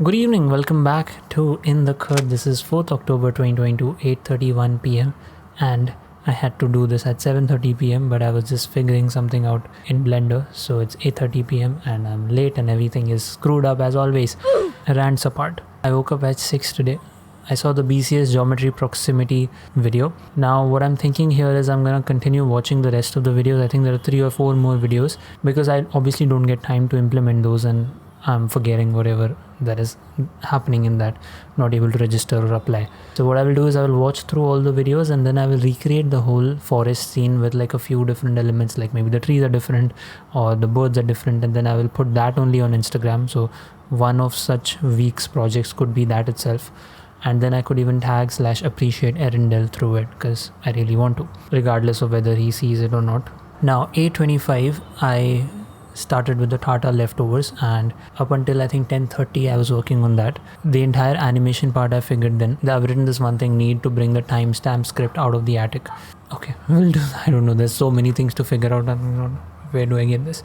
Good evening, welcome back to In the Khud. This is 4th October 2022, 8:31 p.m. and I had to do this at 7:30 p.m. but I was just figuring something out in Blender, so it's 8:30 p.m. and I'm late and everything is screwed up as always. Rants apart. I woke up at 6 today. I saw the BCS geometry proximity video. Now what I'm thinking here is I'm gonna continue watching the rest of the videos. I think there are 3 or 4 more videos because I obviously don't get time to implement those and I'm forgetting whatever that is happening in that, not able to register or apply. So what I will do is I will watch through all the videos and then I will recreate the whole forest scene with like a few different elements, like maybe the trees are different or the birds are different, and then I will put that only on Instagram. So one of such week's projects could be that itself. And then I could even tag / appreciate Erindel through it because I really want to, regardless of whether he sees it or not. Now 8:25 I started with the Tata leftovers, and up until I think 10:30 I was working on that. The entire animation part I figured then. I've written this one thing, need to bring the timestamp script out of the attic. Okay, we'll do that. I don't know, there's so many things to figure out. I don't know, where do I get this?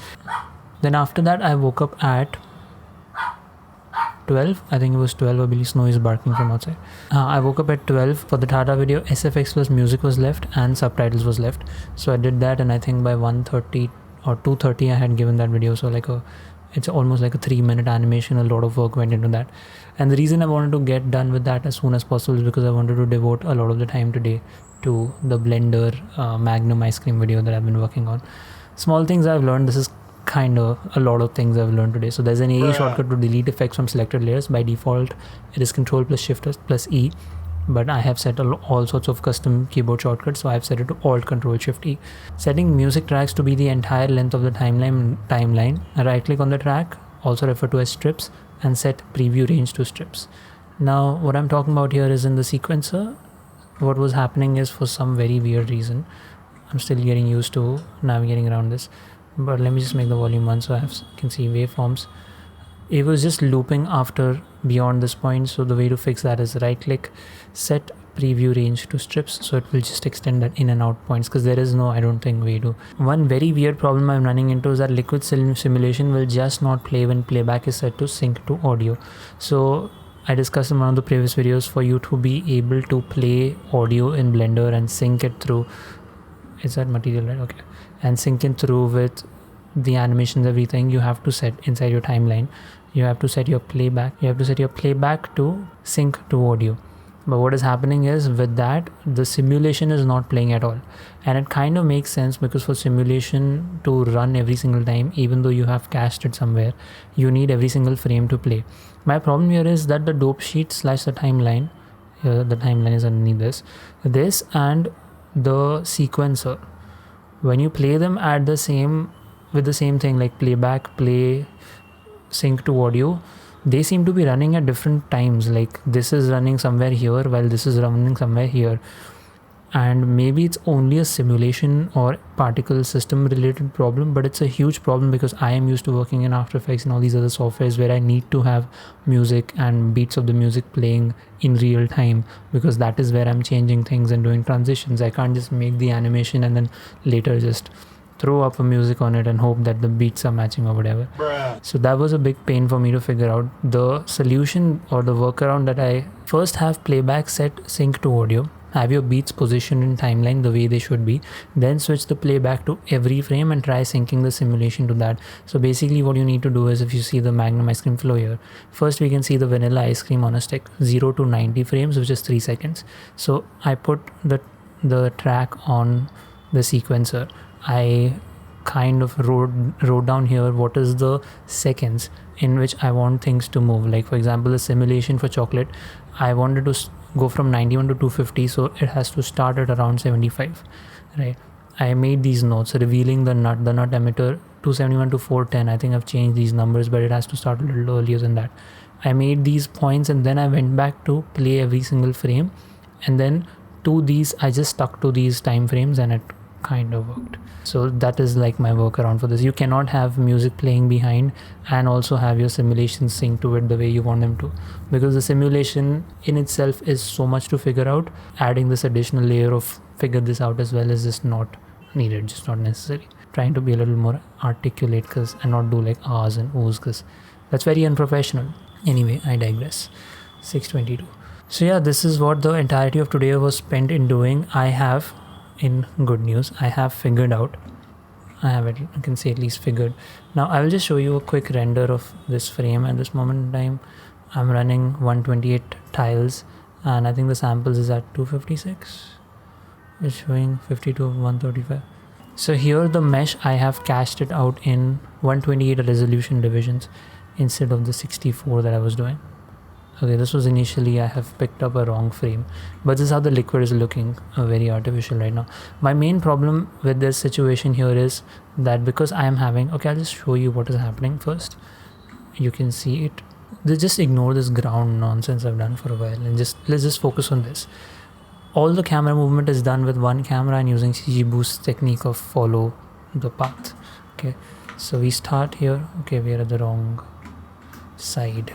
Then after that I woke up at 12. I think it was 12. I believe Snow is barking from outside. I woke up at 12 for the Tata video. SFX plus music was left and subtitles was left. So I did that, and I think by 1:30 or 2:30 I had given that video. So it's almost like a 3-minute animation. A lot of work went into that, and the reason I wanted to get done with that as soon as possible is because I wanted to devote a lot of the time today to the Blender Magnum ice cream video that I've been working on. Small things I've learned. This is kind of a lot of things I've learned today. So there's an AE shortcut to delete effects from selected layers. By default it is Control plus Shift plus E, but I have set all sorts of custom keyboard shortcuts, so I've set it to Alt Control Shift E. Setting music tracks to be the entire length of the timeline. Right click on the track, also referred to as strips, and set preview range to strips. Now what I'm talking about here is in the sequencer. What was happening is, for some very weird reason, I'm still getting used to navigating around this, but let me just make the volume 1 so I can see waveforms. It was just looping after beyond this point, so the way to fix that is right click, set preview range to strips, so it will just extend that in and out points, because there is no, I don't think, way to. One very weird problem I'm running into is that liquid simulation will just not play when playback is set to sync to audio. So I discussed in one of the previous videos, for you to be able to play audio in Blender and sync it through, is that material right? Okay, and sync it through with the animations, everything, you have to set inside your timeline. You have to set your playback. You have to set your playback to sync to audio. But what is happening is, with that, the simulation is not playing at all. And it kind of makes sense, because for simulation to run every single time, even though you have cached it somewhere, you need every single frame to play. My problem here is that the dope sheet / the timeline, the timeline is underneath this and the sequencer, when you play them at the same, with the same thing, like playback, play, sync to audio, they seem to be running at different times. Like this is running somewhere here while this is running somewhere here, and maybe it's only a simulation or particle system related problem, but it's a huge problem because I am used to working in After Effects and all these other softwares where I need to have music and beats of the music playing in real time, because that is where I'm changing things and doing transitions. I can't just make the animation and then later just throw up a music on it and hope that the beats are matching or whatever. So that was a big pain for me to figure out. The solution or the workaround that I first have playback set sync to audio, have your beats positioned in timeline the way they should be, then switch the playback to every frame and try syncing the simulation to that. So basically what you need to do is, if you see the Magnum ice cream flow here, first we can see the vanilla ice cream on a stick, 0 to 90 frames, which is 3 seconds. So I put the track on the sequencer. I kind of wrote down here what is the seconds in which I want things to move. Like for example, the simulation for chocolate, I wanted to go from 91 to 250, so it has to start at around 75, right? I made these notes revealing the nut emitter 271 to 410. I think I've changed these numbers, but it has to start a little earlier than that. I made these points and then I went back to play every single frame, and then to these I just stuck to these time frames and it kind of worked. So that is like my workaround for this. You cannot have music playing behind and also have your simulation sync to it the way you want them to, because the simulation in itself is so much to figure out. Adding this additional layer of figure this out as well is just not needed, just not necessary. Trying to be a little more articulate and not do like ahs and oohs, because that's very unprofessional. Anyway, I digress. 6:22. So yeah, this is what the entirety of today was spent in doing. I have, in good news, I have figured out. I can say at least figured. Now I will just show you a quick render of this frame at this moment in time. I'm running 128 tiles, and I think the samples is at 256. It's showing 52 of 135. So here the mesh, I have cached it out in 128 resolution divisions instead of the 64 that I was doing. Okay, this was initially, I have picked up a wrong frame, but this is how the liquid is looking, very artificial right now. My main problem with this situation here is that because I am having, okay, I'll just show you what is happening first. You can see it. Just ignore this ground nonsense I've done for a while, and let's just focus on this. All the camera movement is done with one camera and using CG Boost technique of follow the path. Okay, so we start here. Okay, we are at the wrong side.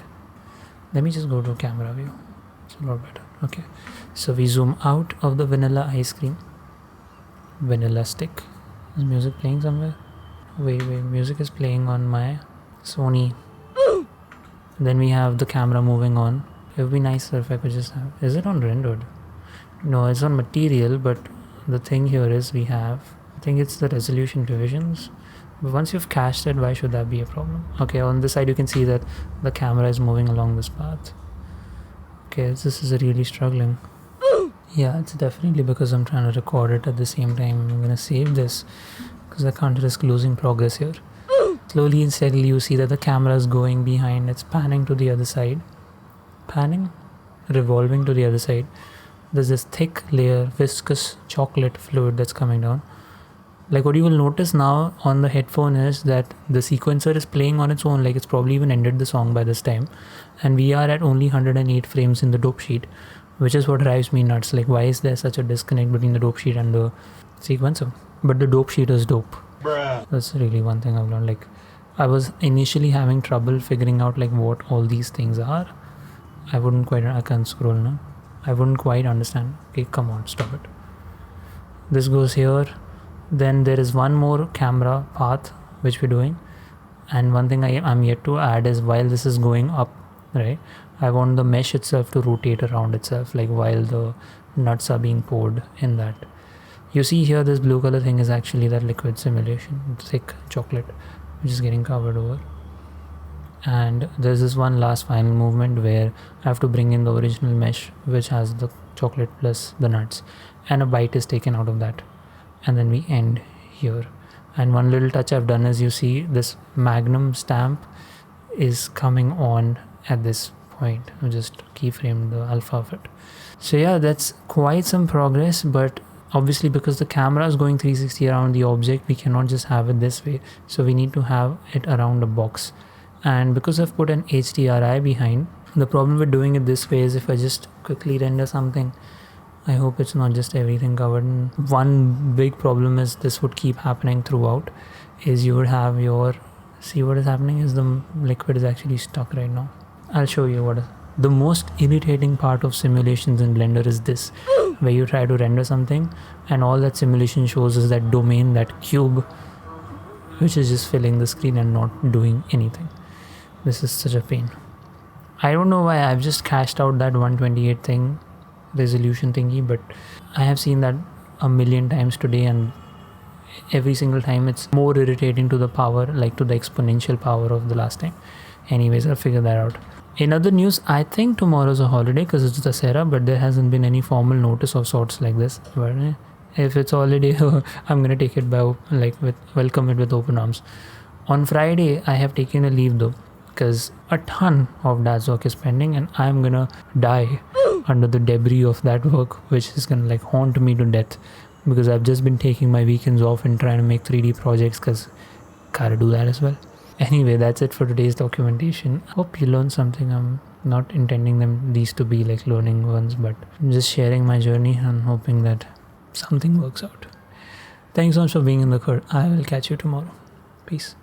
Let me just go to camera view. It's a lot better. Okay, so we zoom out of the vanilla ice cream. Vanilla stick. Is music playing somewhere? Wait, music is playing on my Sony. Then we have the camera moving on. It would be nicer if I could just have... Is it on rendered? No, it's on material, but the thing here is we have... I think it's the resolution divisions. But once you've cached it, why should that be a problem? Okay, on this side you can see that the camera is moving along this path. Okay, this is really struggling. Yeah, it's definitely because I'm trying to record it at the same time. I'm gonna save this because I can't risk losing progress here. Slowly and steadily you see that the camera is going behind. It's panning to the other side. Panning? Revolving to the other side. There's this thick layer, viscous chocolate fluid that's coming down. Like what you will notice now on the headphone is that the sequencer is playing on its own, like it's probably even ended the song by this time. And we are at only 108 frames in the dope sheet, which is what drives me nuts. Like why is there such a disconnect between the dope sheet and the sequencer? But the dope sheet is dope. Bruh. That's really one thing I've learned. Like I was initially having trouble figuring out like what all these things are. I can't scroll now. I wouldn't quite understand. Okay, come on, stop it. This goes here. Then there is one more camera path which we're doing, and one thing I'm yet to add is while this is going up, right, I want the mesh itself to rotate around itself, like while the nuts are being poured in that. You see here this blue color thing is actually that liquid simulation, thick chocolate which is getting covered over. And there's this one last final movement where I have to bring in the original mesh which has the chocolate plus the nuts, and a bite is taken out of that. And then we end here. And one little touch I've done is you see this magnum stamp is coming on at this point. I'll just keyframe the alpha of it. So yeah, that's quite some progress, but obviously because the camera is going 360 around the object, we cannot just have it this way. So we need to have it around a box. And because I've put an HDRI behind, the problem with doing it this way is if I just quickly render something, I hope it's not just everything covered. One big problem is this would keep happening throughout, is you would have your... See what is happening is the liquid is actually stuck right now. I'll show you what... The most irritating part of simulations in Blender is this, where you try to render something and all that simulation shows is that domain, that cube, which is just filling the screen and not doing anything. This is such a pain. I don't know why I've just cached out that 128 thing, resolution thingy, but I have seen that a million times today, and every single time it's more irritating to the power, like to the exponential power of the last time. Anyways, I'll figure that out. In other news, I think tomorrow's a holiday because it's Dussehra, but there hasn't been any formal notice of sorts like this. But if it's holiday, I'm gonna take it by welcome it with open arms. On Friday, I have taken a leave though, because a ton of dad's work is pending and I'm gonna die under the debris of that work, which is gonna like haunt me to death, because I've just been taking my weekends off and trying to make 3D projects because gotta do that as well. Anyway, that's it for today's documentation. Hope you learned something. I'm not intending these to be like learning ones, but I'm just sharing my journey and hoping that something works out. Thanks so much for being in the khud. I will catch you tomorrow. Peace.